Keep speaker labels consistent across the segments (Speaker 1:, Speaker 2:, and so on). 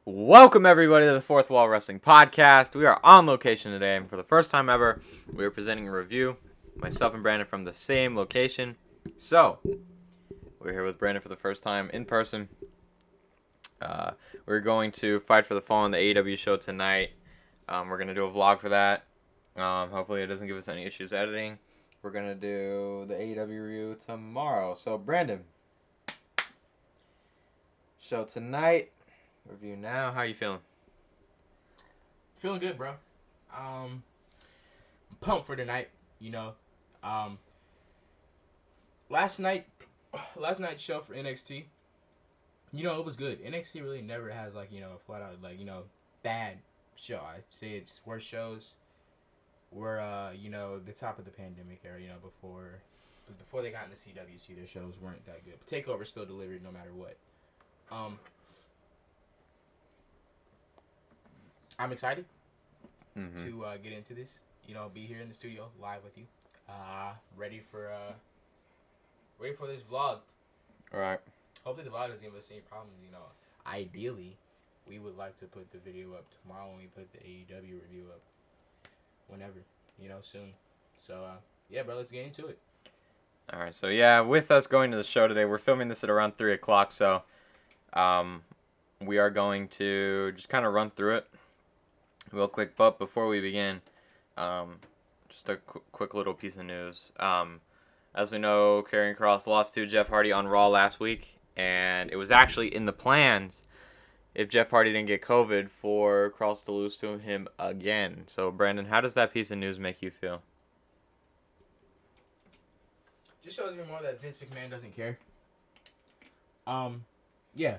Speaker 1: Welcome everybody to the Fourth Wall Wrestling Podcast. We are on location today, and for the first time ever, we are presenting a review. Myself and Brandon from the same location. So, we're here with Brandon for the first time in person. We're going to Fight for the Fallen, the AEW show tonight. We're going to do a vlog for that. Hopefully it doesn't give us any issues editing. We're going to do the AEW review tomorrow. So, Brandon, show tonight. Review now. How you feeling?
Speaker 2: Feeling good, bro. Pumped for tonight. Last night's show for NXT. It was good. NXT really never has a flat out bad show. I'd say its worst shows were the top of the pandemic era. Before they got into CWC, their shows weren't that good. But Takeover still delivered no matter what. I'm excited to get into this. Be here in the studio live with you. Ready for this vlog.
Speaker 1: All right.
Speaker 2: Hopefully the vlog doesn't give us any problems. Ideally, we would like to put the video up tomorrow when we put the AEW review up. Whenever, soon. So, yeah, bro, let's get into it.
Speaker 1: All right. So, yeah, with us going to the show today, we're filming this at around 3 o'clock. So, we are going to just kind of run through it real quick. But before we begin, just a quick little piece of news. As we know, Karrion Kross lost to Jeff Hardy on Raw last week, and it was actually in the plans, if Jeff Hardy didn't get COVID, for Kross to lose to him again. So, Brandon, how does that piece of news make you feel?
Speaker 2: Just shows me more that Vince McMahon doesn't care. Yeah,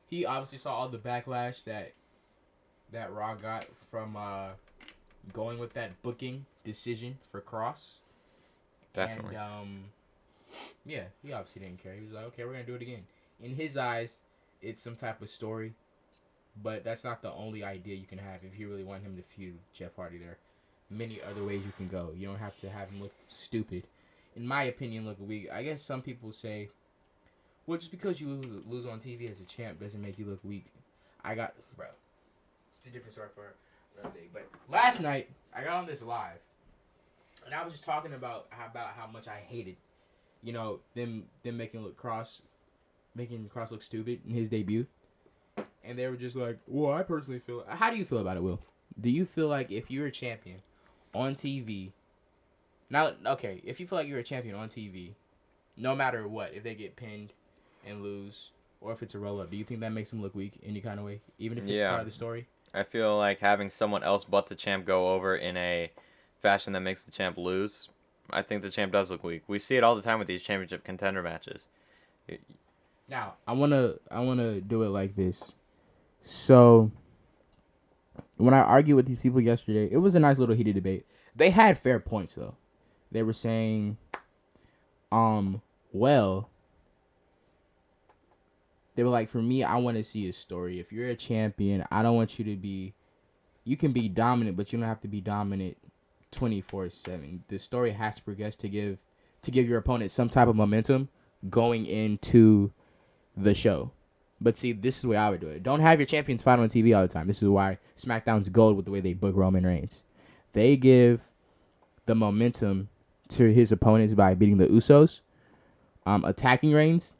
Speaker 2: he obviously saw all the backlash that Raw got from going with that booking decision for Kross.
Speaker 1: Definitely.
Speaker 2: And, yeah, he obviously didn't care. He was like, okay, we're going to do it again. In his eyes, it's some type of story, but that's not the only idea you can have if you really want him to feud Jeff Hardy. There are many other ways you can go. You don't have to have him look stupid. In my opinion, look weak. I guess some people say, well, just because you lose on TV as a champ doesn't make you look weak. Bro, it's a different story for another day. But last night, I got on this live, and I was just talking about how much I hated, them making Kross look stupid in his debut. And they were just like, well, I personally feel... How do you feel about it, Will? Do you feel like if you're a champion on TV... Now, okay, if you feel like you're a champion on TV, no matter what, if they get pinned and lose, or if it's a roll-up, do you think that makes them look weak in any kind of way? Even if it's part of the story?
Speaker 1: I feel like having someone else but the champ go over in a fashion that makes the champ lose, I think the champ does look weak. We see it all the time with these championship contender matches.
Speaker 2: Now, I wanna do it like this. So, when I argued with these people yesterday, it was a nice little heated debate. They had fair points, though. They were saying, they were like, for me, I want to see a story. If you're a champion, I don't want you to be... You can be dominant, but you don't have to be dominant 24/7. The story has to progress to give your opponent some type of momentum going into the show. But see, this is the way I would do it. Don't have your champions fight on TV all the time. This is why SmackDown's gold with the way they book Roman Reigns. They give the momentum to his opponents by beating the Usos, attacking Reigns,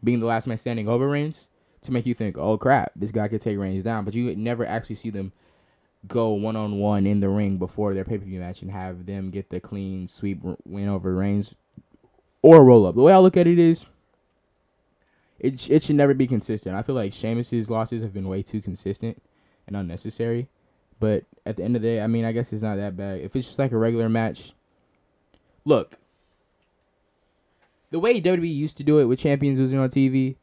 Speaker 2: being the last man standing over Reigns, to make you think, oh crap, this guy could take Reigns down. But you never actually see them go one-on-one in the ring before their pay-per-view match and have them get the clean sweep win over Reigns or roll up. The way I look at it is, it should never be consistent. I feel like Sheamus's losses have been way too consistent and unnecessary. But at the end of the day, I mean, I guess it's not that bad. If it's just like a regular match, look, the way WWE used to do it with champions losing on TV,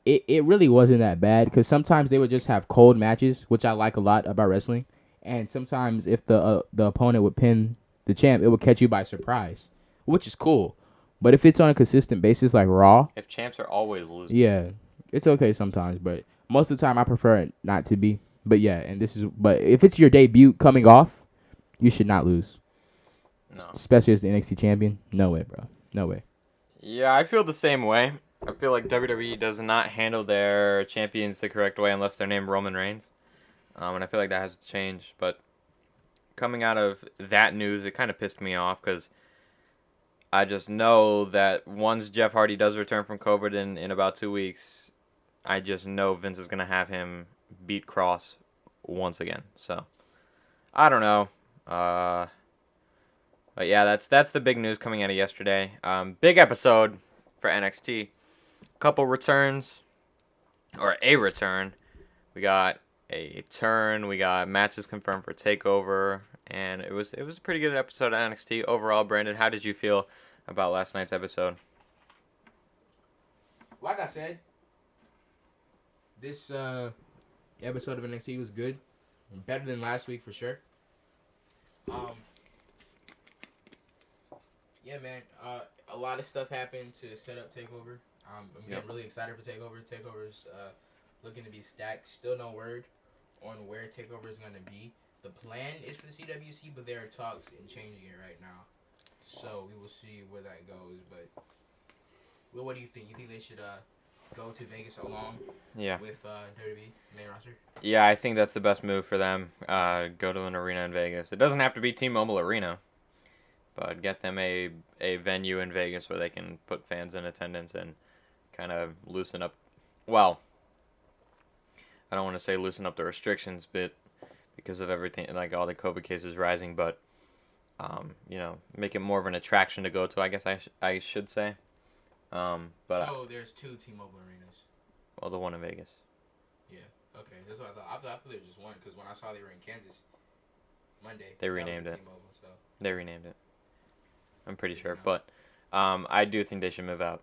Speaker 2: it really wasn't that bad, because sometimes they would just have cold matches, which I like a lot about wrestling. And sometimes if the opponent would pin the champ, it would catch you by surprise, which is cool. But if it's on a consistent basis like Raw...
Speaker 1: If champs are always losing...
Speaker 2: Yeah, it's okay sometimes, but most of the time I prefer it not to be. But yeah, but if it's your debut coming off, you should not lose.
Speaker 1: No.
Speaker 2: Especially as the NXT champion. No way, bro. No way.
Speaker 1: Yeah, I feel the same way. I feel like WWE does not handle their champions the correct way unless they're named Roman Reigns. And I feel like that has to change. But coming out of that news, it kind of pissed me off because I just know that once Jeff Hardy does return from COVID in about 2 weeks, I just know Vince is going to have him beat Cross once again. So, I don't know. But yeah, that's the big news coming out of yesterday. Big episode for NXT. Couple returns, or a return. We got a turn. We got matches confirmed for Takeover, and it was a pretty good episode of NXT overall. Brandon, how did you feel about last night's episode?
Speaker 2: Like I said, this episode of NXT was good, better than last week for sure. Yeah, man. A lot of stuff happened to set up Takeover. I'm getting really excited for Takeover. Takeover's looking to be stacked. Still no word on where Takeover is going to be. The plan is for the CWC, but there are talks in changing it right now. So we will see where that goes. But Will, what do you think? You think they should go to Vegas along with WWE main roster?
Speaker 1: Yeah, I think that's the best move for them. Go to an arena in Vegas. It doesn't have to be T-Mobile Arena, but get them a venue in Vegas where they can put fans in attendance and kind of loosen up. Well, I don't want to say loosen up the restrictions, but because of everything, like all the COVID cases rising, but make it more of an attraction to go to. I guess I should say.
Speaker 2: So there's 2 T-Mobile arenas.
Speaker 1: Well, the one in Vegas.
Speaker 2: Yeah. Okay. That's what I thought. I thought there was just one because when I saw they were in Kansas Monday,
Speaker 1: they renamed it.
Speaker 2: T-Mobile, so.
Speaker 1: They renamed it. I'm pretty sure, but I do think they should move out.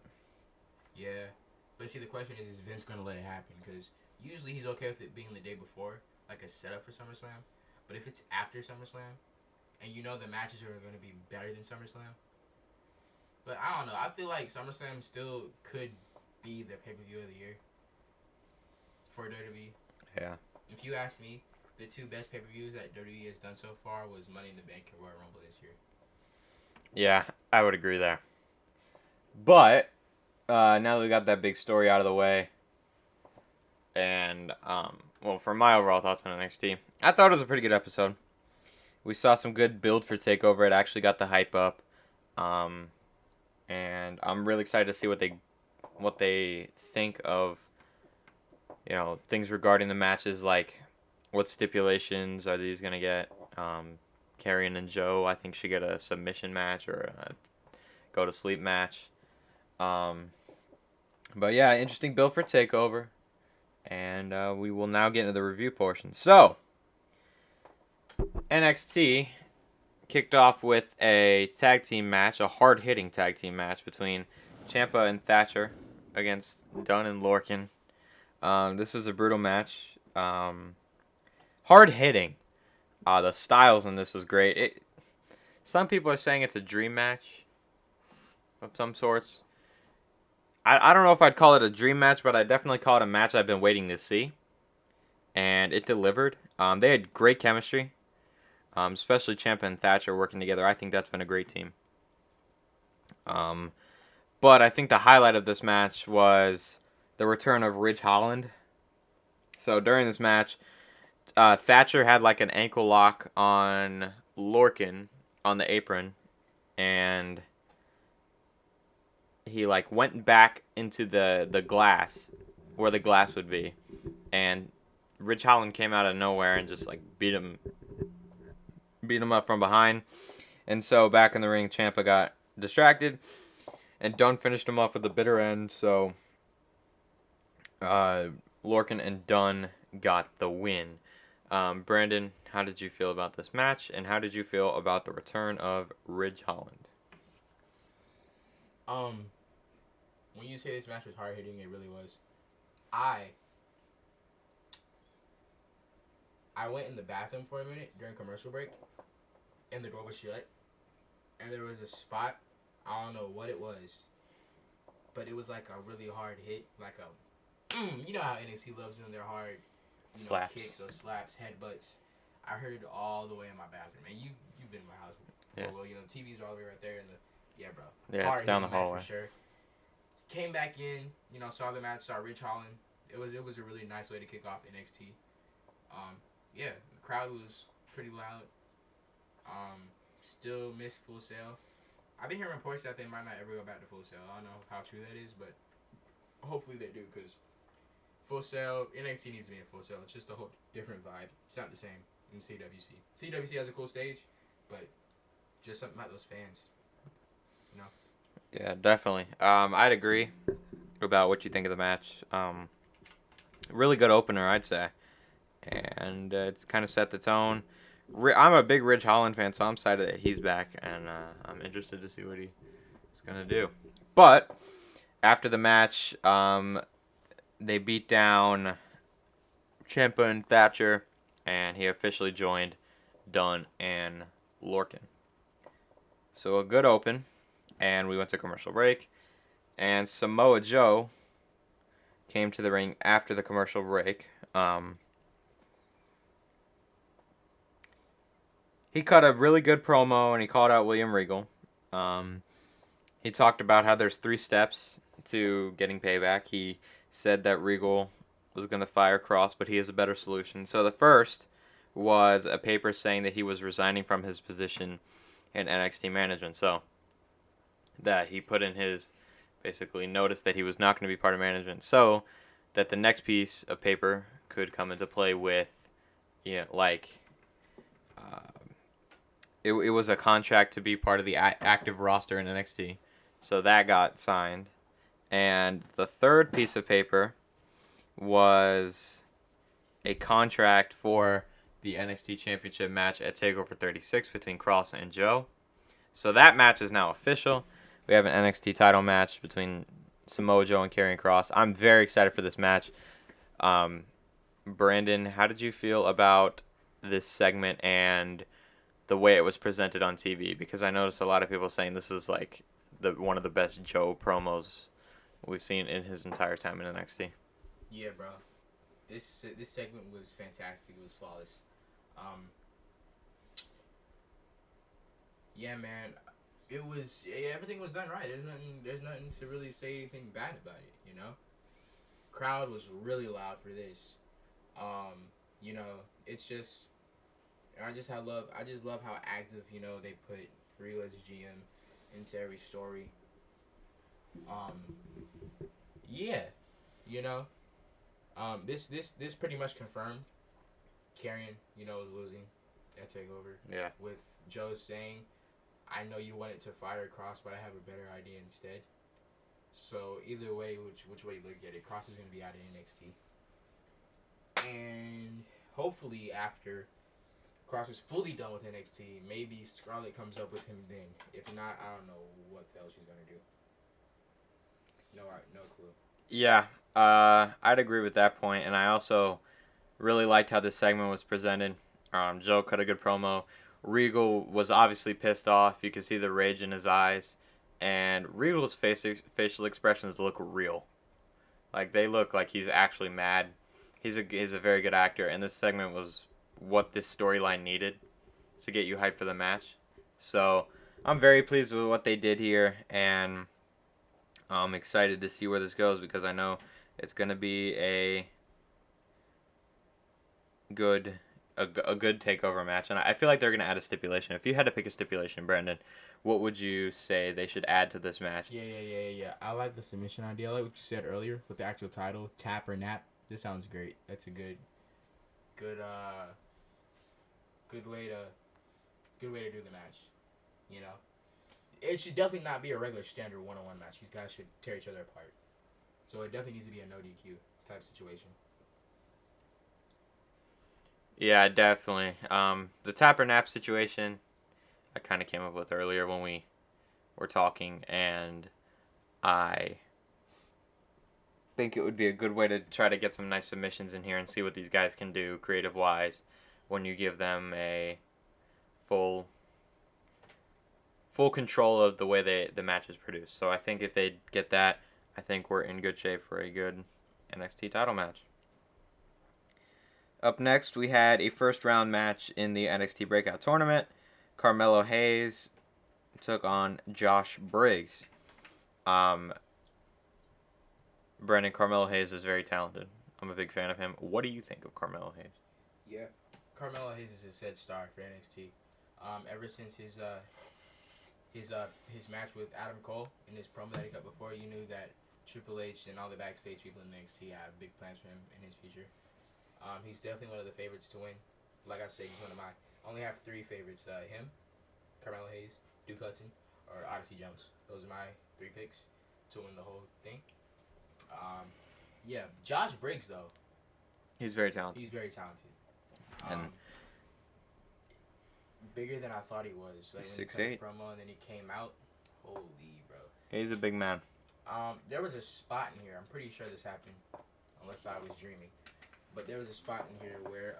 Speaker 2: Yeah, but see, the question is Vince going to let it happen? Because usually he's okay with it being the day before, like a setup for SummerSlam. But if it's after SummerSlam, and you know the matches are going to be better than SummerSlam, but I don't know. I feel like SummerSlam still could be the pay-per-view of the year for WWE.
Speaker 1: Yeah.
Speaker 2: If you ask me, the 2 best pay-per-views that WWE has done so far was Money in the Bank and Royal Rumble this year.
Speaker 1: Yeah, I would agree there. But now that we got that big story out of the way, and for my overall thoughts on NXT, I thought it was a pretty good episode. We saw some good build for Takeover. It actually got the hype up, and I'm really excited to see what they think of things regarding the matches, like what stipulations are these gonna get. Karrion and Joe, I think, should get a submission match or a go to sleep match. But yeah, interesting build for Takeover. And we will now get into the review portion. So, NXT kicked off with a tag team match, a hard-hitting tag team match between Ciampa and Thatcher against Dunn and Lorcan. This was a brutal match. Hard-hitting. The styles in this was great. Some people are saying it's a dream match of some sorts. I don't know if I'd call it a dream match, but I definitely call it a match I've been waiting to see. And it delivered. They had great chemistry. Especially Ciampa and Thatcher working together. I think that's been a great team. But I think the highlight of this match was the return of Ridge Holland. So during this match, Thatcher had like an ankle lock on Lorcan on the apron, and he like went back into the glass where the glass would be, and Ridge Holland came out of nowhere and just like beat him up from behind. And so back in the ring, Ciampa got distracted, and Dunn finished him off with the bitter end. So Lorcan and Dunn got the win. Brandon, how did you feel about this match, and how did you feel about the return of Ridge Holland?
Speaker 2: When you say this match was hard hitting, it really was. I went in the bathroom for a minute during commercial break, and the door was shut, and there was a spot, I don't know what it was, but it was like a really hard hit, like a, you know how NXT loves doing their hard
Speaker 1: Slaps.
Speaker 2: Kicks or slaps, headbutts. I heard it all the way in my bathroom, and you've been in my house before. Well, TVs are all the way right there, and bro.
Speaker 1: Yeah, it's down the hallway
Speaker 2: for sure. Came back in, saw the match, saw Ridge Holland. It was a really nice way to kick off NXT. Yeah, the crowd was pretty loud. Still missed Full Sail. I've been hearing reports that they might not ever go back to Full Sail. I don't know how true that is, but hopefully they do, because Full Sail, NXT needs to be in Full Sail. It's just a whole different vibe. It's not the same in CWC. CWC has a cool stage, but just something about those fans. You know?
Speaker 1: Yeah, definitely. I'd agree about what you think of the match. Really good opener, I'd say. And it's kind of set the tone. I'm a big Ridge Holland fan, so I'm excited that he's back, and I'm interested to see what he's going to do. But after the match, they beat down Ciampa and Thatcher, and he officially joined Dunn and Lorcan. So a good open, and we went to commercial break, and Samoa Joe came to the ring after the commercial break. He cut a really good promo, and he called out William Regal. He talked about how there's 3 steps to getting payback. He said that Regal was going to fire Kross, but he has a better solution. So the first was a paper saying that he was resigning from his position in NXT management. So that he put in his basically notice that he was not going to be part of management, so that the next piece of paper could come into play with, like, it was a contract to be part of the active roster in NXT. So that got signed. And the third piece of paper was a contract for the NXT Championship match at Takeover 36 between Kross and Joe. So that match is now official. We have an NXT title match between Samoa Joe and Karrion Kross. I'm very excited for this match. Brandon, how did you feel about this segment and the way it was presented on TV? Because I noticed a lot of people saying this is like one of the best Joe promos we've seen in his entire time in NXT.
Speaker 2: Yeah, bro. This segment was fantastic. It was flawless. Yeah, man. Everything was done right. There's nothing to really say anything bad about it. You know, crowd was really loud for this. It's just I just love how active they put Rio as GM into every story. Um, yeah, you know, this pretty much confirmed Karrion was losing at Takeover.
Speaker 1: Yeah.
Speaker 2: With Joe saying, "I know you wanted to fire Kross, but I have a better idea instead." So either way, which way you look at it, Kross is going to be out of NXT, and hopefully after Kross is fully done with NXT, maybe Scarlett comes up with him then. If not, I don't know what the hell she's going to do. No clue.
Speaker 1: Yeah, I'd agree with that point, and I also really liked how this segment was presented. Joe cut a good promo. Regal was obviously pissed off. You could see the rage in his eyes, and Regal's facial expressions look real. Like, they look like he's actually mad. He's a very good actor, and this segment was what this storyline needed to get you hyped for the match. So I'm very pleased with what they did here, and I'm excited to see where this goes, because I know it's going to be a good takeover match, and I feel like they're going to add a stipulation. If you had to pick a stipulation, Brandon, what would you say they should add to this match?
Speaker 2: Yeah. I like the submission idea. I like what you said earlier with the actual title, tap or nap. This sounds great. That's a good way to do the match. It should definitely not be a regular standard one-on-one match. These guys should tear each other apart. So it definitely needs to be a no DQ type situation.
Speaker 1: Yeah, definitely. The tap or nap situation, I kind of came up with earlier when we were talking, and I think it would be a good way to try to get some nice submissions in here and see what these guys can do creative-wise when you give them a full control of the way the match is produced. So I think if they get that, I think we're in good shape for a good NXT title match. Up next, we had a first round match in the NXT Breakout Tournament. Carmelo Hayes took on Josh Briggs. Brandon, Carmelo Hayes is very talented. I'm a big fan of him. What do you think of Carmelo Hayes?
Speaker 2: Yeah, Carmelo Hayes is a set star for NXT. Ever since his match with Adam Cole in his promo that he got before, you knew that Triple H and all the backstage people in NXT have big plans for him in his future. He's definitely one of the favorites to win. Like I said, he's one of my. Only have 3 favorites. Him, Carmelo Hayes, Duke Hudson, or Odyssey Jones. Those are my 3 picks to win the whole thing. Yeah, Josh Briggs though.
Speaker 1: He's very talented.
Speaker 2: He's very talented.
Speaker 1: And
Speaker 2: bigger than I thought he was. Like when he cut his promo and then he came out. Holy bro.
Speaker 1: He's a big man.
Speaker 2: There was a spot in here. I'm pretty sure this happened, unless I was dreaming. But there was a spot in here where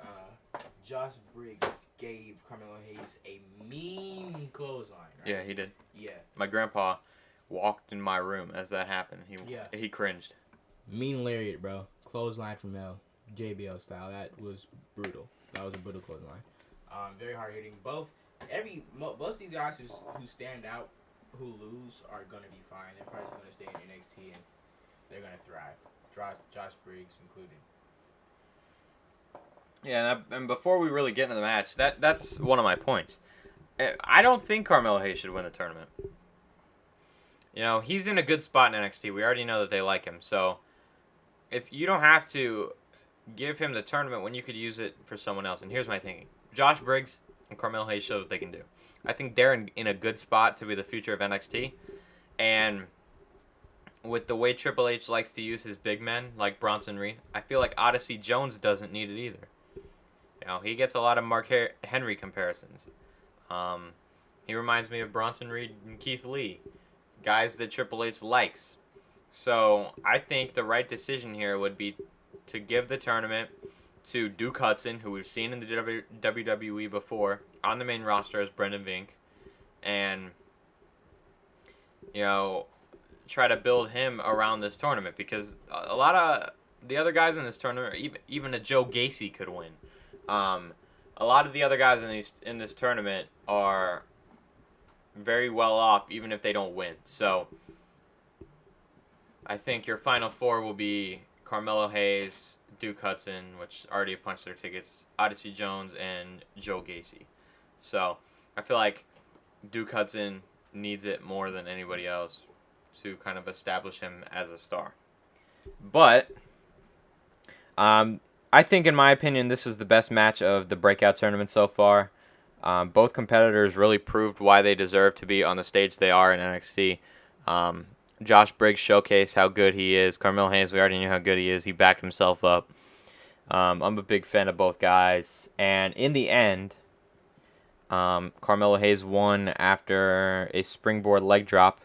Speaker 2: Josh Briggs gave Carmelo Hayes a mean clothesline. Right?
Speaker 1: Yeah, he did.
Speaker 2: Yeah.
Speaker 1: My grandpa walked in my room as that happened. He cringed.
Speaker 2: Mean lariat, bro. Clothesline from hell. JBL style. That was brutal. That was a brutal clothesline. Very hard hitting. Most of these guys who stand out, who lose, are gonna be fine. They're probably gonna stay in NXT and they're gonna thrive. Josh Briggs included.
Speaker 1: Yeah, and before we really get into the match, that's one of my points. I don't think Carmelo Hayes should win the tournament. You know, he's in a good spot in NXT. We already know that they like him. So, if you don't have to give him the tournament when you could use it for someone else. And here's my thinking. Josh Briggs and Carmelo Hayes show what they can do. I think they're in a good spot to be the future of NXT. And with the way Triple H likes to use his big men, like Bronson Reed, I feel like Odyssey Jones doesn't need it either. You know, he gets a lot of Mark Henry comparisons. He reminds me of Bronson Reed and Keith Lee, guys that Triple H likes. So I think the right decision here would be to give the tournament to Duke Hudson, who we've seen in the WWE before, on the main roster as Brendan Vink, and, you know, try to build him around this tournament, because a lot of the other guys in this tournament, even a Joe Gacy could win. A lot of the other guys in this tournament are very well off, even if they don't win. So I think your final 4 will be Carmelo Hayes, Duke Hudson, which already punched their tickets, Odyssey Jones, and Joe Gacy. So I feel like Duke Hudson needs it more than anybody else to kind of establish him as a star. But I think, in my opinion, this was the best match of the breakout tournament so far. Both competitors really proved why they deserve to be on the stage they are in NXT. Josh Briggs showcased how good he is. Carmelo Hayes, we already knew how good he is. He backed himself up. I'm a big fan of both guys. And in the end, Carmelo Hayes won after a springboard leg drop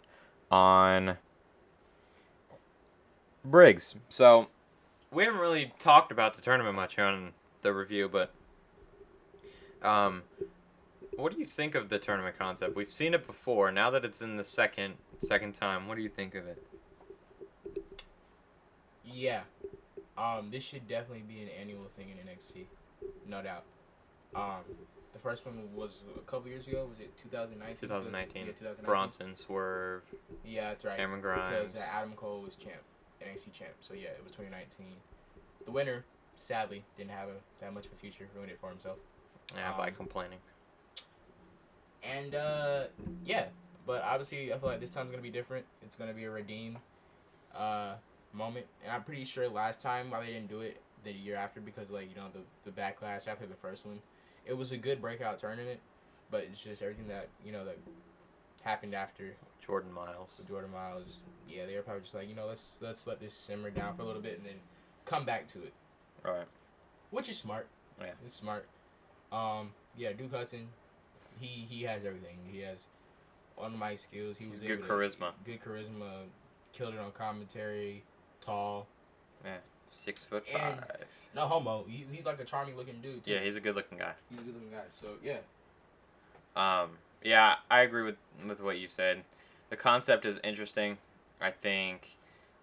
Speaker 1: on Briggs. So we haven't really talked about the tournament much here on the review, but what do you think of the tournament concept? We've seen it before. Now that it's in the second time, what do you think of it?
Speaker 2: Yeah. This should definitely be an annual thing in NXT. No doubt. The first one was a couple years ago. Was it 2019?
Speaker 1: 2019.
Speaker 2: Yeah, 2019.
Speaker 1: Bronson, Swerve.
Speaker 2: Yeah, that's right.
Speaker 1: Cameron Grimes.
Speaker 2: Because Adam Cole was champ, NXT champ. So yeah, it was 2019. The winner, sadly, didn't have that much of a future. Ruined it for himself.
Speaker 1: Yeah, by complaining.
Speaker 2: And yeah, but obviously I feel like this time's gonna be different. It's gonna be a redeem moment, and I'm pretty sure last time why they didn't do it the year after, because like, you know, the backlash after the first one, it was a good breakout tournament, but it's just everything that, you know, that happened after
Speaker 1: Jordan Miles.
Speaker 2: Yeah, they were probably just like, you know, let's let this simmer down for a little bit and then come back to it.
Speaker 1: Right.
Speaker 2: Which is smart.
Speaker 1: Yeah.
Speaker 2: It's smart. Yeah, Duke Hudson, he has everything. He has on-mic skills. He's
Speaker 1: good charisma.
Speaker 2: Good charisma. Killed it on commentary. Tall.
Speaker 1: Yeah. 6'5".
Speaker 2: No homo. He's like a charming looking dude too.
Speaker 1: Yeah, he's a good looking guy.
Speaker 2: So yeah.
Speaker 1: Yeah, I agree with what you said. The concept is interesting. I think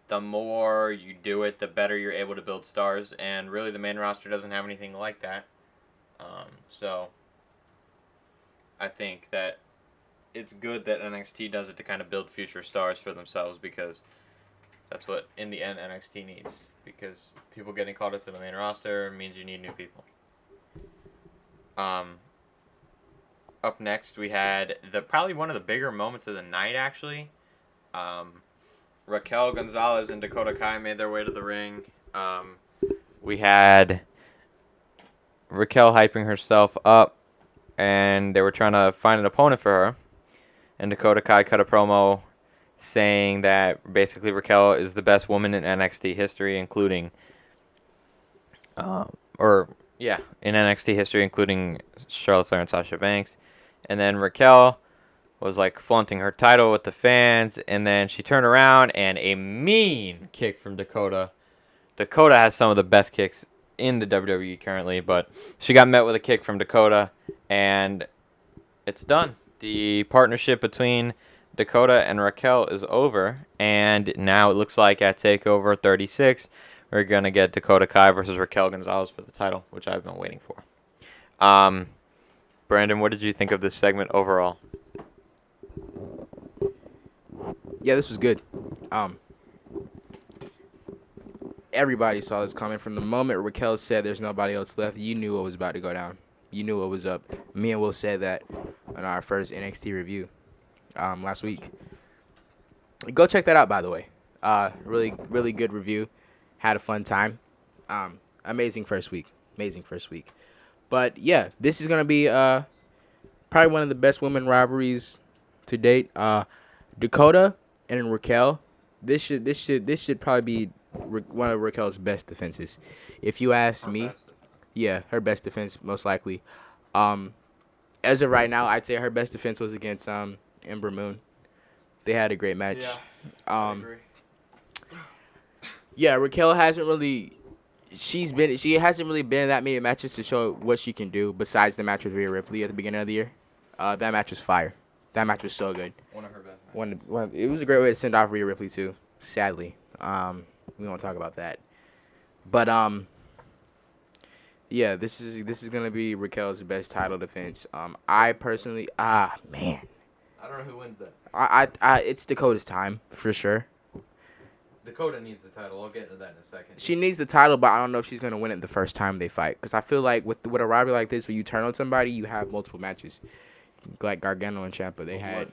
Speaker 1: the more you do it, the better you're able to build stars, and really the main roster doesn't have anything like that. So I think that it's good that NXT does it to kind of build future stars for themselves, because that's what, in the end, NXT needs. Because people getting called up to the main roster means you need new people. Up next, we had probably one of the bigger moments of the night, actually. Raquel Gonzalez and Dakota Kai made their way to the ring. We had Raquel hyping herself up, and they were trying to find an opponent for her. And Dakota Kai cut a promo saying that basically Raquel is the best woman in NXT history, including, in NXT history, including Charlotte Flair and Sasha Banks. And then Raquel was like flaunting her title with the fans, and then she turned around and a mean kick from Dakota. Dakota has some of the best kicks in the WWE currently, but she got met with a kick from Dakota, and it's done. The partnership between Dakota and Raquel is over, and now it looks like at Takeover 36, we're going to get Dakota Kai versus Raquel Gonzalez for the title, which I've been waiting for. Brandon, what did you think of this segment overall?
Speaker 2: Yeah, this was good. Everybody saw this coming. From the moment Raquel said there's nobody else left, you knew what was about to go down. You knew what was up. Me and Will said that on our first NXT review last week. Go check that out, by the way. Really, really good review. Had a fun time. Amazing first week. But, yeah, this is going to be probably one of the best women rivalries to date. Dakota and Raquel, this should probably be one of Raquel's best defenses, if you ask me. Yeah, her best defense most likely. As of right now, I'd say her best defense was against Ember Moon. They had a great match.
Speaker 1: Yeah, I agree.
Speaker 2: Yeah, Raquel hasn't really been in that many matches to show what she can do. Besides the match with Rhea Ripley at the beginning of the year, that match was fire. That match was so good.
Speaker 1: One of her best.
Speaker 2: It was a great way to send off Rhea Ripley too. Sadly, we won't talk about that. But yeah, this is gonna be Raquel's best title defense. I personally, man,
Speaker 1: I don't know who wins that.
Speaker 2: it's Dakota's time for sure.
Speaker 1: Dakota needs the title. I'll get into that in a second.
Speaker 2: She needs the title, but I don't know if she's gonna win it the first time they fight. Because I feel like with a rivalry like this, when you turn on somebody, you have multiple matches. Like Gargano and Ciampa, they had.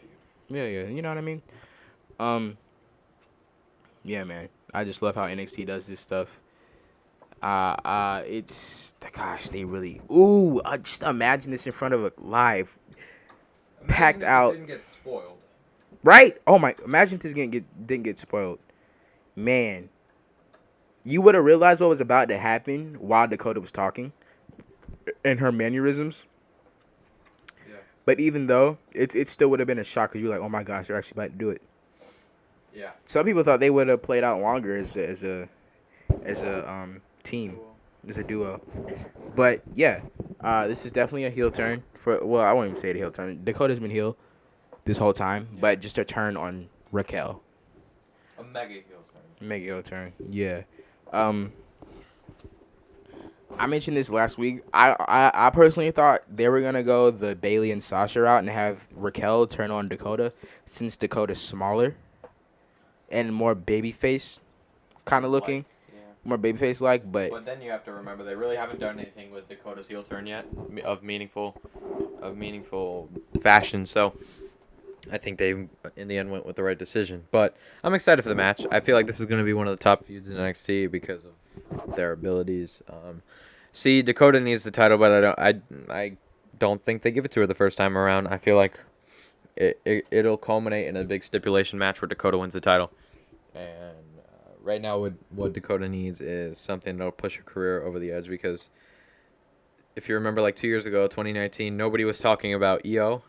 Speaker 2: Yeah, you know what I mean. Yeah, man. I just love how NXT does this stuff. It's gosh, they really. Ooh, just imagine this in front of a live, packed out.
Speaker 1: Didn't get spoiled.
Speaker 2: Right? Oh my! Imagine if this didn't get spoiled. Man, you would have realized what was about to happen while Dakota was talking, and her mannerisms. Yeah. But even though it still would have been a shock because you're like, oh my gosh, they're actually about to do it.
Speaker 1: Yeah.
Speaker 2: Some people thought they would have played out longer as a team, as a duo. But yeah, this is definitely a heel turn I won't even say it a heel turn. Dakota's been heel this whole time, but just a turn on Raquel.
Speaker 1: A mega heel turn.
Speaker 2: Mega heel turn. Yeah. I mentioned this last week. I personally thought they were gonna go the Bayley and Sasha route and have Raquel turn on Dakota, since Dakota's smaller and more babyface kind of looking. More babyface like, but
Speaker 1: then you have to remember they really haven't done anything with Dakota's heel turn yet of meaningful fashion. So I think they in the end went with the right decision. But I'm excited for the match. I feel like this is going to be one of the top feuds in NXT because of their abilities. Dakota needs the title, but I don't think they give it to her the first time around. I feel like it'll culminate in a big stipulation match where Dakota wins the title. And right now, what Dakota needs is something that'll push her career over the edge, because if you remember, like 2 years ago, 2019, nobody was talking about EO,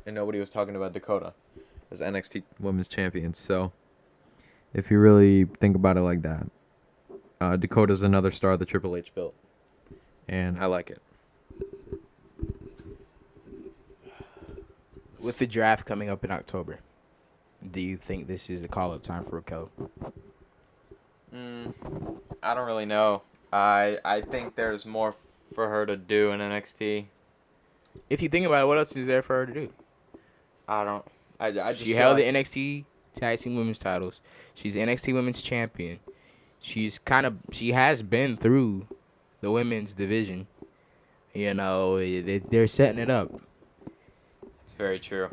Speaker 1: and nobody was talking about Dakota as NXT Women's Champions. So, if you really think about it like that, Dakota's another star that Triple H built, and I like it.
Speaker 2: With the draft coming up in October, do you think this is a call-up time for Raquel?
Speaker 1: I don't really know. I think there's more for her to do in NXT.
Speaker 2: If you think about it, what else is there for her to do? She held the NXT Tag Team Women's titles. She's NXT Women's Champion. She has been through the women's division. You know, they're setting it up.
Speaker 1: It's very true.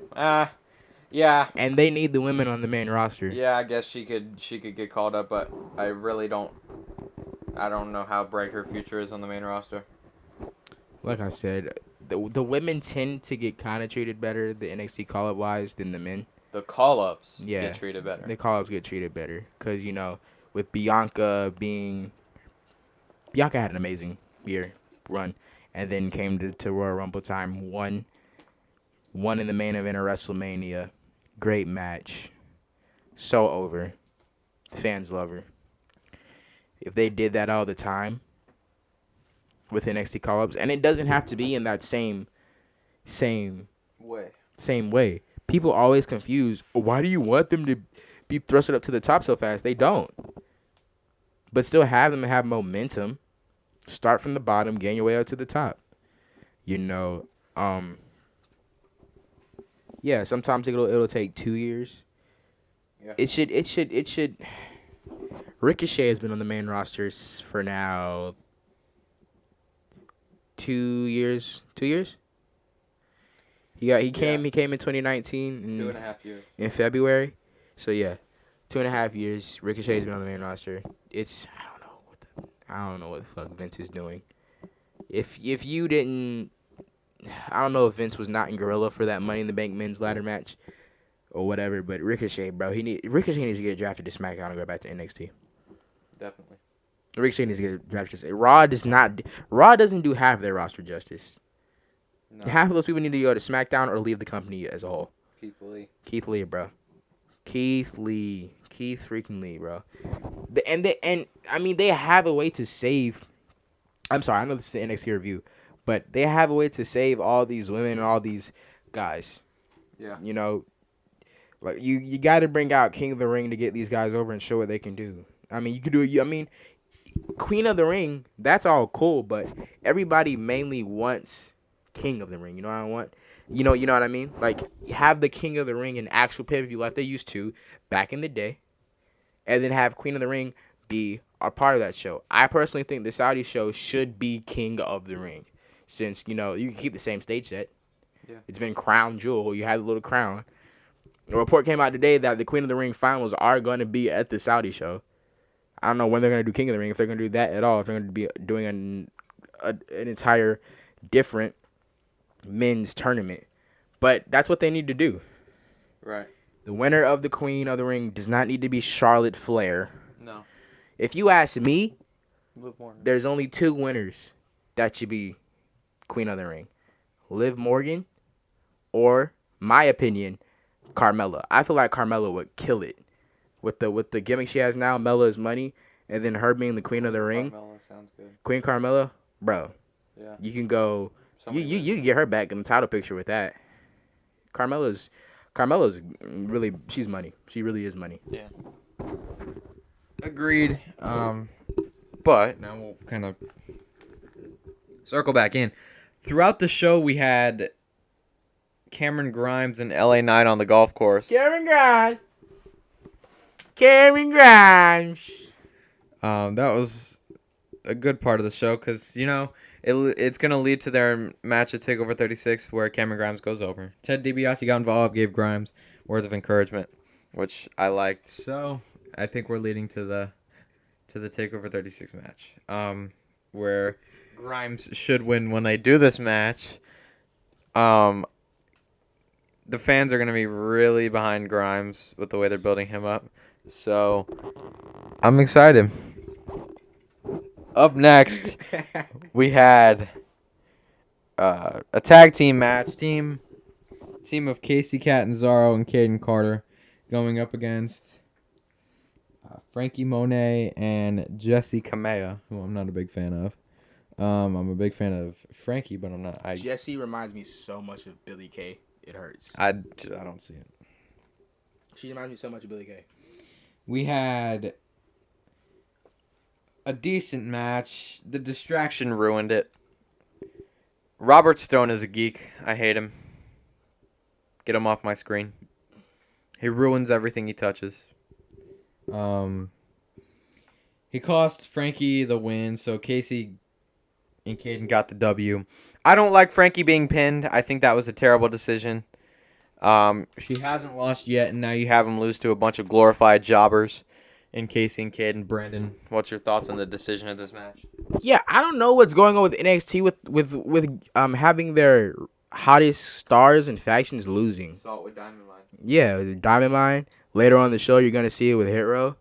Speaker 1: Yeah.
Speaker 2: And they need the women on the main roster.
Speaker 1: Yeah, I guess she could get called up, but I really don't. I don't know how bright her future is on the main roster.
Speaker 2: Like I said, the women tend to get kind of treated better, the NXT call-up wise, than the men.
Speaker 1: The call-ups
Speaker 2: Yeah,
Speaker 1: get treated better.
Speaker 2: the call-ups get treated better because with Bianca had an amazing year run, and then came to Royal Rumble time, won in the main event of WrestleMania, great match, so over, fans love her. If they did that all the time with NXT call-ups, and it doesn't have to be in that same way. People always confuse, why do you want them to be thrusted up to the top so fast? They don't. But still have them have momentum. Start from the bottom, gain your way up to the top. Yeah, sometimes it'll take 2 years.
Speaker 1: Yeah.
Speaker 2: It should Ricochet has been on the main roster for now 2 years. 2 years? He came in 2019
Speaker 1: 2.5 years.
Speaker 2: in February. So yeah, 2.5 years. Ricochet's been on the main roster. I don't know what the fuck Vince is doing. If you didn't, I don't know if Vince was not in Gorilla for that Money in the Bank men's ladder match or whatever. But Ricochet, bro, Ricochet needs to get drafted to SmackDown and go back to NXT.
Speaker 1: Definitely.
Speaker 2: Ricochet needs to get drafted. Raw doesn't do half their roster justice.
Speaker 1: No.
Speaker 2: Half of those people need to go to SmackDown or leave the company as a whole.
Speaker 1: Keith
Speaker 2: Lee, bro. Keith freaking Lee, bro. They have a way to save. I'm sorry, I know this is the NXT review, but they have a way to save all these women and all these guys.
Speaker 1: Yeah.
Speaker 2: Like you got to bring out King of the Ring to get these guys over and show what they can do. I mean, you could do it. I mean, Queen of the Ring, that's all cool, but everybody mainly wants King of the Ring. You know what I want? You know what I mean? Like, have the King of the Ring in actual pay-per-view like they used to back in the day, and then have Queen of the Ring be a part of that show. I personally think the Saudi show should be King of the Ring, since, you can keep the same stage set.
Speaker 1: Yeah.
Speaker 2: It's been Crown Jewel. You had a little crown. A report came out today that the Queen of the Ring finals are going to be at the Saudi show. I don't know when they're going to do King of the Ring, if they're going to do that at all, if they're going to be doing an entire different men's tournament. But that's what they need to do.
Speaker 1: Right.
Speaker 2: The winner of the Queen of the Ring does not need to be Charlotte Flair.
Speaker 1: No.
Speaker 2: If you ask me,
Speaker 1: Liv Morgan.
Speaker 2: there's only 2 winners that should be Queen of the Ring. Liv Morgan or, my opinion, Carmella. I feel like Carmella would kill it. With the gimmick she has now, Mella is money, and then her being the Queen of the Ring.
Speaker 1: Carmella sounds good.
Speaker 2: Queen Carmella, bro.
Speaker 1: Yeah.
Speaker 2: You can go. You can get her back in the title picture with that. Carmella's really, she's money. She really is money.
Speaker 1: Yeah. Agreed. But now we'll kind of circle back in. Throughout the show, we had Cameron Grimes and LA Knight on the golf course.
Speaker 2: Cameron Grimes.
Speaker 1: That was a good part of the show because, it's going to lead to their match at TakeOver 36 where Cameron Grimes goes over. Ted DiBiase got involved, gave Grimes words of encouragement, which I liked. So I think we're leading to the TakeOver 36 match, where Grimes should win when they do this match. The fans are going to be really behind Grimes with the way they're building him up. So I'm excited. Up next, we had a tag team match. Team of Casey Catanzaro and Caden Carter going up against Frankie Monet and Jesse Kamea, who I'm not a big fan of. I'm a big fan of Frankie, but I'm not.
Speaker 2: Jesse reminds me so much of Billy Kay. It hurts.
Speaker 1: I don't see it.
Speaker 2: She reminds me so much of Billy Kay.
Speaker 1: We had a decent match. The distraction ruined it. Robert Stone is a geek. I hate him. Get him off my screen. He ruins everything he touches. He cost Frankie the win, so Casey and Caden got the W. I don't like Frankie being pinned. I think that was a terrible decision. She hasn't lost yet, and now you have him lose to a bunch of glorified jobbers in Casey and Caden. Brandon, what's your thoughts on the decision of this match?
Speaker 2: Yeah, I don't know what's going on with NXT with having their hottest stars and factions losing.
Speaker 1: Saw it with Diamond Mine.
Speaker 2: Yeah, Diamond Mine. Later on in the show, you're gonna see it with Hit Row.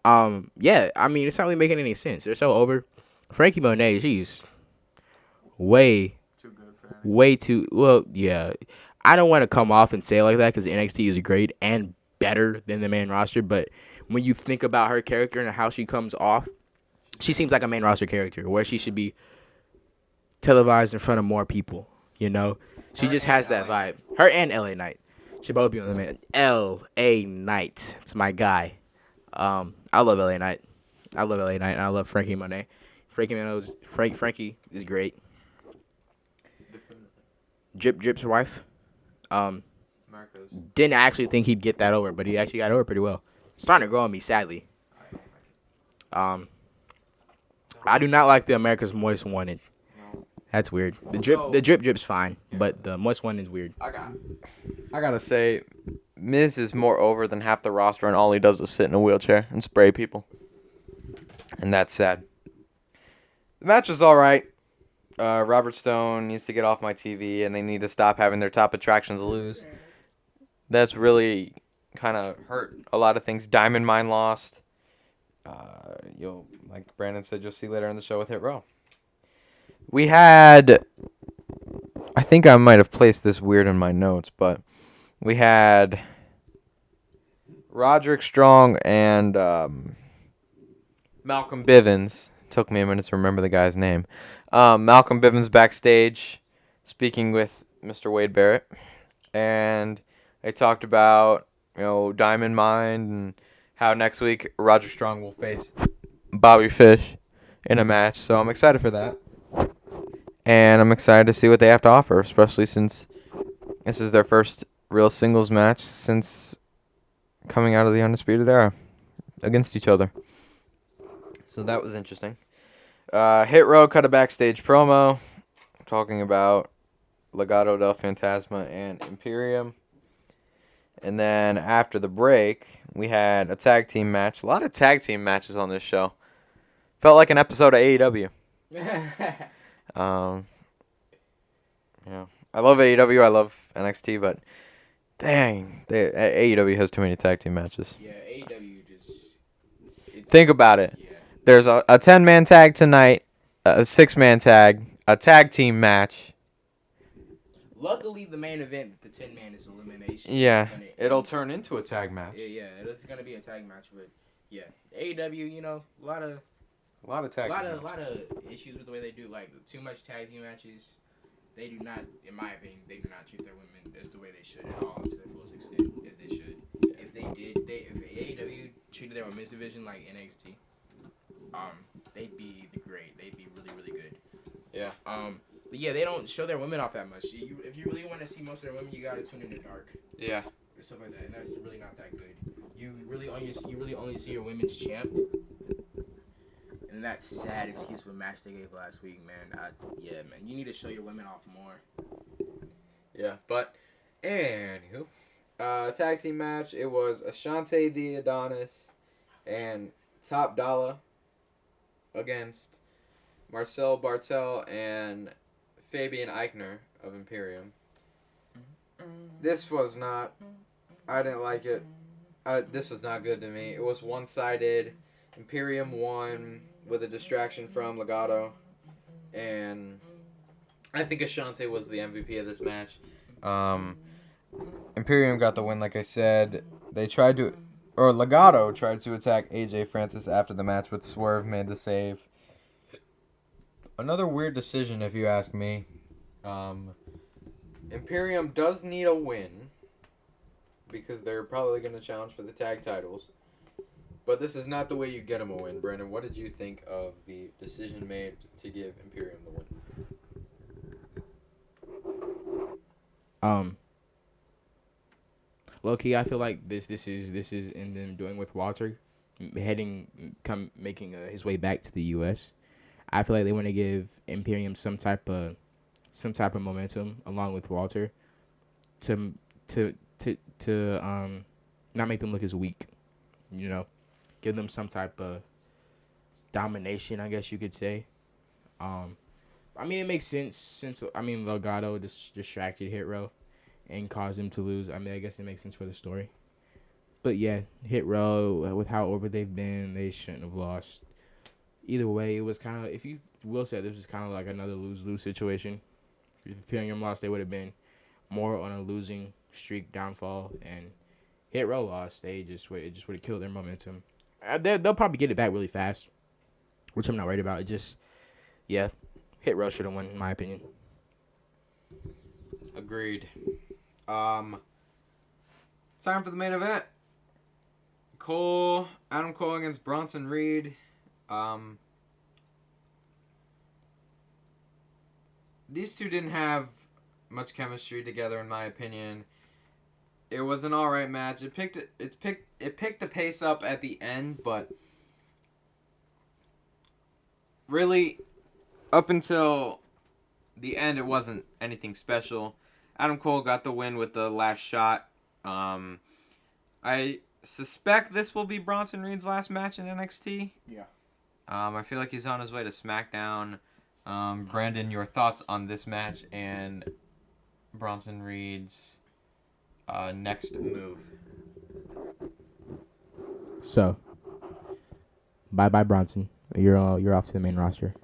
Speaker 2: Yeah, I mean, it's not really making any sense. They're so over. Frankie Monet, she's way
Speaker 1: Too good for
Speaker 2: way too well. Yeah, I don't want to come off and say it like that because NXT is great and better than the main roster. But when you think about her character and how she comes off, she seems like a main roster character where she should be televised in front of more people. You know, she just has that vibe. Her and LA Knight should both be on the main. LA Knight, it's my guy. I love LA Knight. I love LA Knight, and I love Frankie Monet. Frankie is great. Drip's wife.
Speaker 1: Marcos.
Speaker 2: Didn't actually think he'd get that over, but he actually got over pretty well. It's starting to grow on me, sadly. I do not like the America's Most Wanted.
Speaker 1: No.
Speaker 2: That's weird. The drip's fine, but the Most Wanted is weird.
Speaker 1: I gotta say, Miz is more over than half the roster, and all he does is sit in a wheelchair and spray people, and that's sad. The match was all right. Robert Stone needs to get off my TV, and they need to stop having their top attractions lose. That's really kind of hurt a lot of things. Diamond Mine lost. You'll, like Brandon said, you'll see later in the show with Hit Row. We had, I think I might have placed this weird in my notes, but we had Roderick Strong and Malcolm Bivens. Took me a minute to remember the guy's name. Malcolm Bivens backstage speaking with Mr. Wade Barrett. And they talked about, Diamond Mine and how next week Roger Strong will face Bobby Fish in a match. So I'm excited for that. And I'm excited to see what they have to offer, especially since this is their first real singles match since coming out of the Undisputed Era against each other. So that was interesting. Hit Row cut a backstage promo talking about Legado del Fantasma and Imperium. And then after the break, we had a tag team match. A lot of tag team matches on this show. Felt like an episode of AEW. I love AEW. I love NXT, but dang, AEW has too many tag team matches.
Speaker 2: Yeah, AEW just...
Speaker 1: Think about it.
Speaker 2: Yeah.
Speaker 1: There's a 10-man tag tonight, a 6-man tag, a tag team match.
Speaker 2: Luckily, the main event, the 10-man, is elimination.
Speaker 1: Yeah, it'll turn into a tag match.
Speaker 2: Yeah, it's gonna be a tag match, but yeah, AEW, a lot of issues with the way they do, like too much tag team matches. They do not, in my opinion, they do not treat their women as the way they should at all, to their fullest extent, as they should. If they did, if AEW treated their women's division like NXT, they'd be great. They'd be really, really good.
Speaker 1: Yeah.
Speaker 2: But yeah, they don't show their women off that much. If you really want to see most of their women, you gotta tune in the dark.
Speaker 1: Yeah.
Speaker 2: Or stuff like that, and that's really not that good. You really only see your women's champ. And that sad excuse for a match they gave last week, man. Man, you need to show your women off more.
Speaker 1: Yeah, but anywho, tag team match. It was Ashante the Adonis and Top Dollar against Marcel Bartel and Fabian Eichner of Imperium. This was not. I didn't like it. This was not good to me. It was one-sided. Imperium won with a distraction from Legado, and I think Ashante was the MVP of this match. Imperium got the win, like I said. Legado tried to attack AJ Francis after the match, but Swerve made the save. Another weird decision, if you ask me. Imperium does need a win because they're probably going to challenge for the tag titles. But this is not the way you get them a win. Brandon, what did you think of the decision made to give Imperium the win?
Speaker 2: Low key, I feel like this is in them doing with Walter, making his way back to the U.S. I feel like they want to give Imperium some type of momentum along with Walter to not make them look as weak. You know, give them some type of domination, I guess you could say. I mean, it makes sense since Legado distracted Hit Row and caused him to lose. I mean, I guess it makes sense for the story. But yeah, Hit Row, with how over they've been, they shouldn't have lost. Either way, it was kind of, if you will say, this was kind of like another lose-lose situation. If Imperium lost, they would have been more on a losing streak downfall, and Hit Row lost. It just would have killed their momentum. They'll probably get it back really fast, which I'm not worried about. It just, yeah, Hit Row should have won, in my opinion.
Speaker 1: Agreed. Time for the main event. Adam Cole against Bronson Reed. These two didn't have much chemistry together, in my opinion. It was an alright match. It picked the pace up at the end, but really, up until the end, it wasn't anything special. Adam Cole got the win with the last shot. I suspect this will be Bronson Reed's last match in NXT.
Speaker 2: Yeah.
Speaker 1: I feel like he's on his way to SmackDown. Brandon, your thoughts on this match and Bronson Reed's next move?
Speaker 2: So, bye Bronson. You're off to the main roster.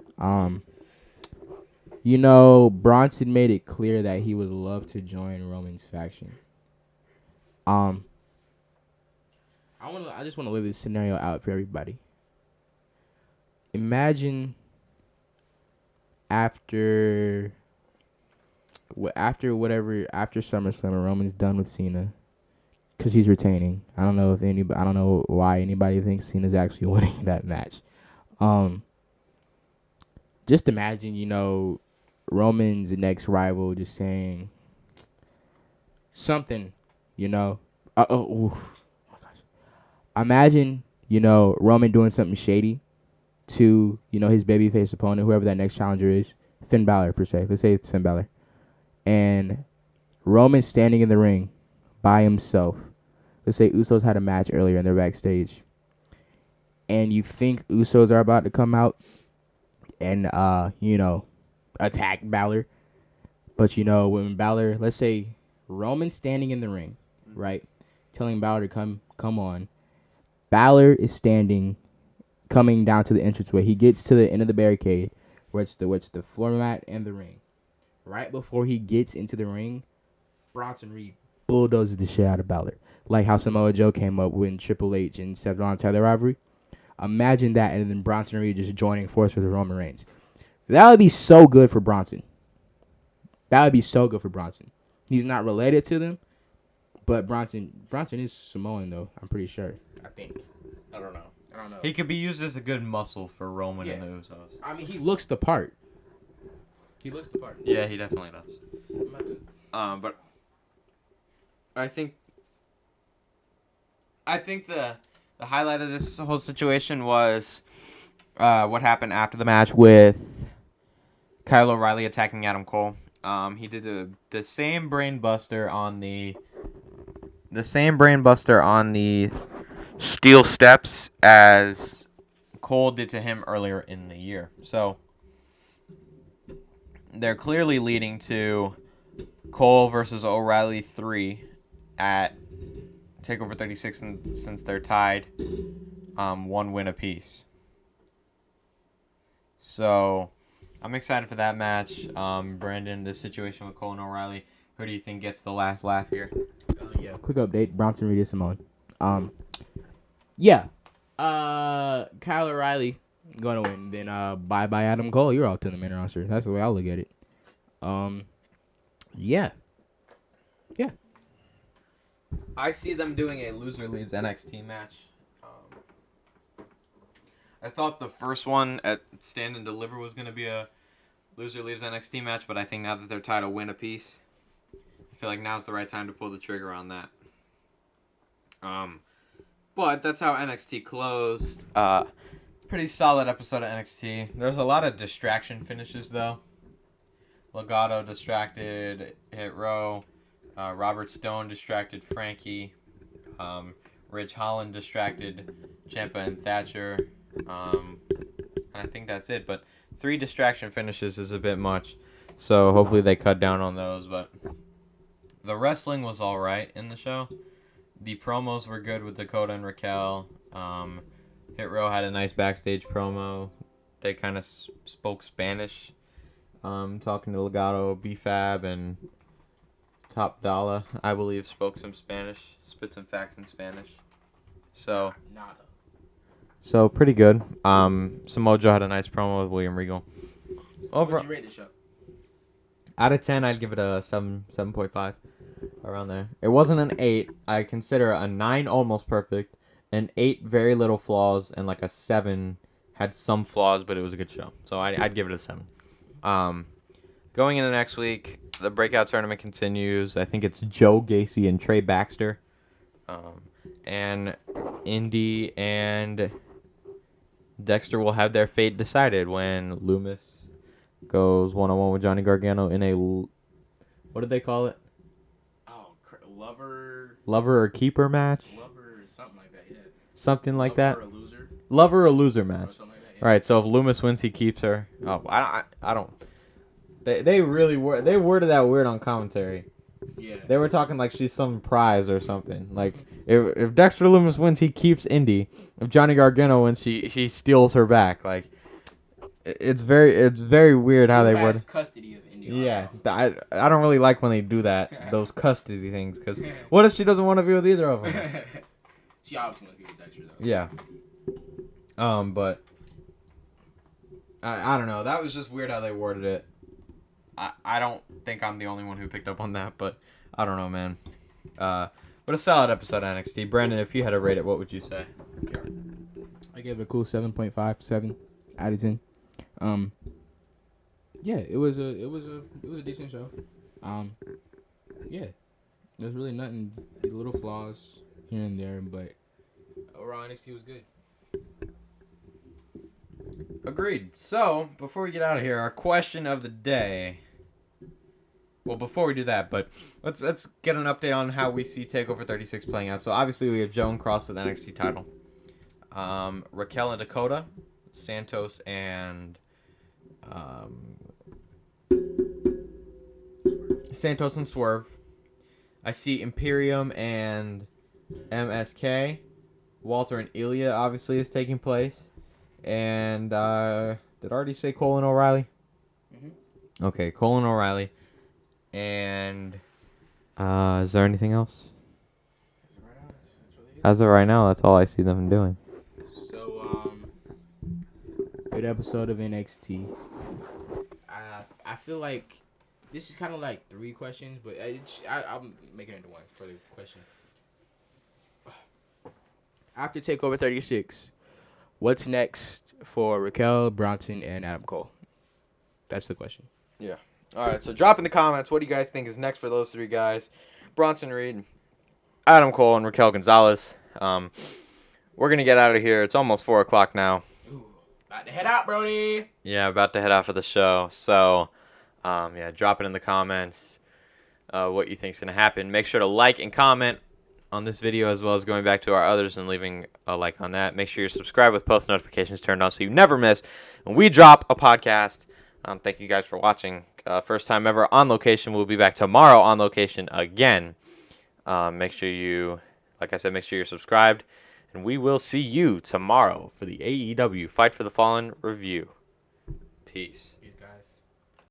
Speaker 2: Bronson made it clear that he would love to join Roman's faction. I just want to lay this scenario out for everybody. Imagine after SummerSlam, Roman's done with Cena, because he's retaining. I don't know why anybody thinks Cena's actually winning that match. Just imagine, Roman's next rival just saying something, oh my gosh. Imagine, Roman doing something shady to, his babyface opponent, whoever that next challenger is, Finn Balor per se. Let's say it's Finn Balor. And Roman standing in the ring by himself. Let's say Usos had a match earlier and they're backstage. And you think Usos are about to come out and, attack Balor. But, when Balor, let's say Roman standing in the ring, right? Telling Balor to come on. Balor is standing, coming down to the entranceway. He gets to the end of the barricade, where it's the floor mat and the ring. Right before he gets into the ring, Bronson Reed bulldozes the shit out of Balor. Like how Samoa Joe came up when Triple H and Seth Rollins had their rivalry. Imagine that, and then Bronson Reed just joining force with Roman Reigns. That would be so good for Bronson. He's not related to them, but Bronson is Samoan, though, I'm pretty sure. I think. I don't know.
Speaker 1: He could be used as a good muscle for Roman and the Usos.
Speaker 2: I mean, he looks the part.
Speaker 1: Yeah, he definitely does. But I think the highlight of this whole situation was what happened after the match with Kyle O'Reilly attacking Adam Cole. He did the same brain buster on the steel steps as Cole did to him earlier in the year. So they're clearly leading to Cole versus O'Reilly 3 at Takeover 36, since they're tied, 1 win apiece. So I'm excited for that match. Brandon, this situation with Cole and O'Reilly, who do you think gets the last laugh here?
Speaker 2: Yeah, quick update. Bronson Reed is Simone. Yeah. Kyle O'Reilly going to win. Then bye Adam Cole. You're off to the main roster. That's the way I look at it. Yeah.
Speaker 1: I see them doing a loser leaves NXT match. I thought the first one at Stand and Deliver was going to be a loser leaves NXT match, but I think now that they're tied a win apiece, I feel like now's the right time to pull the trigger on that. But that's how NXT closed. Pretty solid episode of NXT. There's a lot of distraction finishes though. Legado distracted Hit Row. Robert Stone distracted Frankie. Ridge Holland distracted Ciampa and Thatcher. I think that's it. But 3 distraction finishes is a bit much. So hopefully they cut down on those. But the wrestling was alright in the show. The promos were good with Dakota and Raquel. Hit Row had a nice backstage promo. They kind of spoke Spanish. Talking to Legado, B-Fab, and Top Dollar, I believe, spoke some Spanish. Spit some facts in Spanish. So pretty good. Samoa Joe had a nice promo with William Regal.
Speaker 2: What would you rate the show?
Speaker 1: Out of 10, I'd give it a 7.5. Around there. It wasn't an 8. I consider a 9 almost perfect. An 8 very little flaws. And like a 7 had some flaws, but it was a good show. So I'd give it a 7. Going into next week, the breakout tournament continues. I think it's Joe Gacy and Trey Baxter. And Indy and Dexter will have their fate decided when Loomis goes one-on-one with Johnny Gargano in a... What did they call it? Lover or keeper match?
Speaker 2: Lover or something like that, yeah.
Speaker 1: Something like that?
Speaker 2: Lover or loser?
Speaker 1: Lover or loser match.
Speaker 2: Or something like that, yeah.
Speaker 1: Alright, so if Loomis wins, he keeps her. Oh, I don't... They really were... They worded that weird on commentary.
Speaker 2: Yeah.
Speaker 1: They were talking like she's some prize or something. Like, if Dexter Loomis wins, he keeps Indy. If Johnny Gargano wins, he steals her back. Like, it's very weird how they word.
Speaker 2: Custody of Indy.
Speaker 1: Yeah, I don't really like when they do that, those custody things, because what if she doesn't want to be with either of them?
Speaker 2: She obviously wants to be with Dexter, though.
Speaker 1: Yeah. But I don't know. That was just weird how they worded it. I don't think I'm the only one who picked up on that, but I don't know, man. But a solid episode of NXT. Brandon, if you had to rate it, what would you say?
Speaker 2: I gave it a cool 7.5, 7 out of 10. Yeah, it was a decent show. Yeah, there's really nothing, little flaws here and there, but overall NXT was good.
Speaker 1: Agreed. So, before we get out of here, our question of the day. Well, before we do that, but let's get an update on how we see Takeover 36 playing out. So, obviously, we have Joe and Kross with the NXT title. Raquel and Dakota, Santos and Swerve. I see Imperium and MSK. Walter and Ilya obviously is taking place. And did I already say Cole and O'Reilly? Mm-hmm. Okay, Cole and O'Reilly. And is there anything else? As of right now, that's all I see them doing.
Speaker 2: So, good episode of NXT. I feel like this is kind of like 3 questions, but I'm making it into 1 for the question. After Takeover 36, what's next for Raquel, Bronson, and Adam Cole? That's the question.
Speaker 1: Yeah. All right, so drop in the comments. What do you guys think is next for those 3 guys? Bronson Reed, Adam Cole, and Raquel Gonzalez. We're going to get out of here. It's almost 4 o'clock now.
Speaker 2: Ooh, about to head out, Brody.
Speaker 1: Yeah, about to head out for the show. So, yeah, drop it in the comments what you think is going to happen. Make sure to like and comment on this video as well as going back to our others and leaving a like on that. Make sure you're subscribed with post notifications turned on so you never miss when we drop a podcast. Thank you guys for watching. First time ever on location. We'll be back tomorrow on location again. Make sure you, like I said, make sure you're subscribed. And we will see you tomorrow for the AEW Fight for the Fallen review. Peace.